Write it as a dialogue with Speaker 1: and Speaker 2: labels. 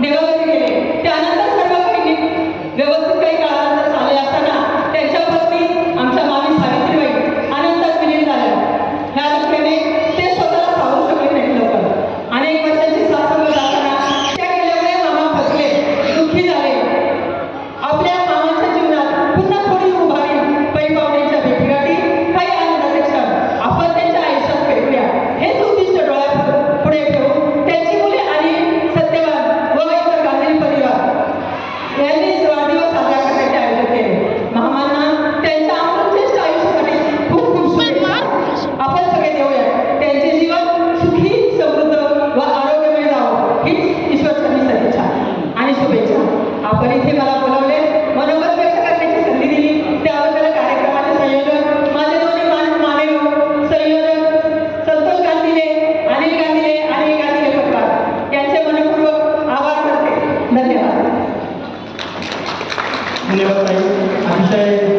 Speaker 1: देवाघरी गेले. त्यानंतर सर्व काही व्यवस्थित काही काळानंतर चालले असताना त्यांच्या पत्नी आमच्या मामी सावित्रीबाई अनंतात विलीन झाल्या. ह्या दुःखाने ते स्वतःला सावरू शकले नाहीत लवकर. अनेक वर्षांची सासंग जाताना त्या गेल्यामुळे मामा फसले, दुःखी झाले. आपल्या मामाच्या जीवनात पुन्हा थोडी उभारी पै पाहुण्यांच्या भेटीगाठी काही आनंदाचे क्षण आपण त्यांच्या आयुष्यात पेटूया हेच उद्दिष्ट डोळ्यापुढे ठेवून त्यांची मुले आणि सत्यवान व इतर गांधी परिवार यांनी वाढदिवस साजरा करण्याचे आयोजन केले. मामांना त्यांच्या अमृतश्रेष्ठ आयुष्यासाठी खूप खूप शुभेच्छा. आपण सगळे देऊया त्यांचे जीवन सुखी समृद्ध व आरोग्यमय जावं हीच ईश्वरचरणी सदिच्छा आणि शुभेच्छा. आपण इथे मला बोलावले, मनोगत व्यक्त करण्याची संधी दिली त्याबद्दल कार्यक्रमाचे संयोजन माझे दोन्ही मान्यवर संयोजक संतोष गांधीले, अनिल गांधीले पटवार यांचे मनपूर्वक आभार करते. धन्यवाद.
Speaker 2: धन्यवाद ताई. अतिशय